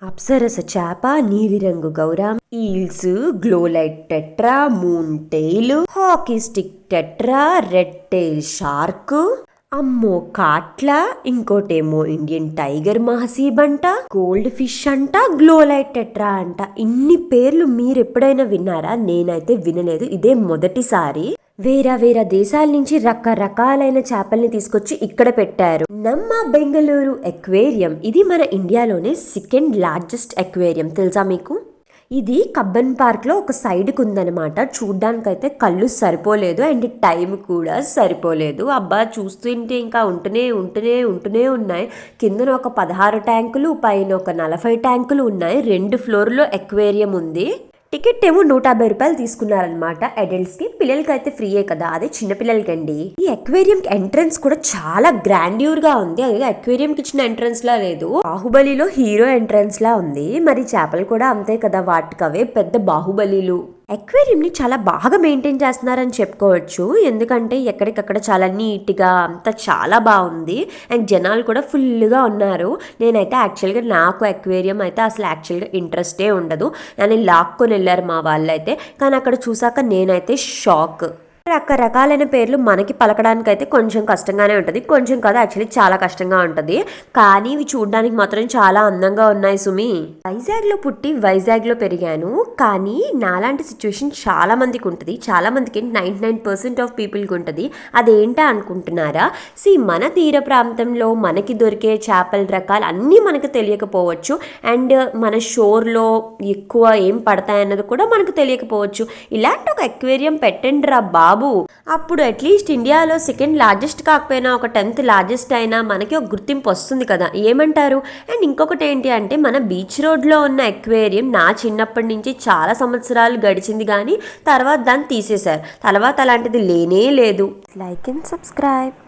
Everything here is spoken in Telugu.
అప్సరస చేప, నీలిరంగు gourami, eels, glowlight tetra, moon tail, hockey stick tetra, red tail shark, అమ్మో కాట్ల, ఇంకోటేమో ఇండియన్ టైగర్ మహసీబ్ అంట, గోల్డ్ ఫిష్ అంట, గ్లోలైట్ టెట్రా అంట. ఇన్ని పేర్లు మీరు ఎప్పుడైనా విన్నారా? నేనైతే వినలేదు, ఇదే మొదటిసారి. వేరే దేశాల నుంచి రకరకాలైన చేపల్ని తీసుకొచ్చి ఇక్కడ పెట్టారు. నమ్మ బెంగళూరు ఎక్వేరియం, ఇది మన ఇండియాలోనే సెకండ్ లార్జెస్ట్ ఎక్వేరియం. తెలుసా మీకు? ఇది కబ్బన్ పార్క్ లో ఒక సైడ్కి ఉందనమాట. చూడ్డానికైతే కళ్ళు సరిపోలేదు అండ్ టైం కూడా సరిపోలేదు. అబ్బా చూస్తుంటే ఇంకా ఉంటూనే ఉన్నాయి. కిందన ఒక 16 ట్యాంకులు, పైన ఒక 40 ట్యాంకులు ఉన్నాయి. 2 ఫ్లోర్లో ఎక్వేరియం ఉంది. టికెట్ ఏమో 150 రూపాయలు తీసుకున్నారనమాట అడల్ట్స్ కి. పిల్లలకి అయితే ఫ్రీయే కదా, అదే చిన్నపిల్లలకి అండి. ఈ అక్వేరియం కి ఎంట్రన్స్ కూడా చాలా గ్రాండ్యూర్ గా ఉంది. అదే అక్వేరియం కి ఇచ్చిన ఎంట్రన్స్ లా లేదు, బాహుబలిలో హీరో ఎంట్రన్స్ లా ఉంది. మరి చేపలు కూడా అంతే కదా, వాటికవే పెద్ద బాహుబలిలు. అక్వేరియంని చాలా బాగా మెయింటైన్ చేస్తున్నారని చెప్పుకోవచ్చు. ఎందుకంటే ఎక్కడికక్కడ చాలా నీట్గా అంతా చాలా బాగుంది అండ్ జనాలు కూడా ఫుల్గా ఉన్నారు. నేనైతే యాక్చువల్గా నాకు అక్వేరియం అయితే అసలు యాక్చువల్గా ఇంట్రెస్టే ఉండదు. నేను లాక్కొని వెళ్ళారు మా వాళ్ళు అయితే, కానీ అక్కడ చూసాక నేనైతే షాక్. రకరకాలైన పేర్లు మనకి పలకడానికి అయితే కొంచెం కష్టంగానే ఉంటుంది, కొంచెం కాదు యాక్చువల్లీ చాలా కష్టంగా ఉంటుంది. కానీ ఇవి చూడడానికి మాత్రం చాలా అందంగా ఉన్నాయి సుమి. వైజాగ్లో పుట్టి వైజాగ్లో పెరిగాను, కానీ నాలాంటి సిచ్యువేషన్ చాలా మందికి ఉంటుంది. చాలా మందికి 99% ఆఫ్ పీపుల్కి ఉంటుంది. అదేంటా అనుకుంటున్నారా? మన తీర ప్రాంతంలో మనకి దొరికే చేపల రకాలు అన్నీ మనకు తెలియకపోవచ్చు అండ్ మన షోర్లో ఎక్కువ ఏం పడతాయన్నది కూడా మనకు తెలియకపోవచ్చు. ఇలాంటి ఒక అక్వేరియం పెట్టండి రా బాబు. అప్పుడు అట్లీస్ట్ ఇండియాలో సెకండ్ లార్జెస్ట్ కాకపోయినా ఒక 10th లార్జెస్ట్ అయినా మనకి ఒక గుర్తింపు వస్తుంది కదా, ఏమంటారు? అండ్ ఇంకొకటి ఏంటి అంటే, మన బీచ్ రోడ్లో ఉన్న అక్వేరియం నా చిన్నప్పటి నుంచి చాలా సంవత్సరాలు గడిచింది, కానీ తర్వాత దాన్ని తీసేశారు. తర్వాత అలాంటిది లేనే లేదు. Like and subscribe.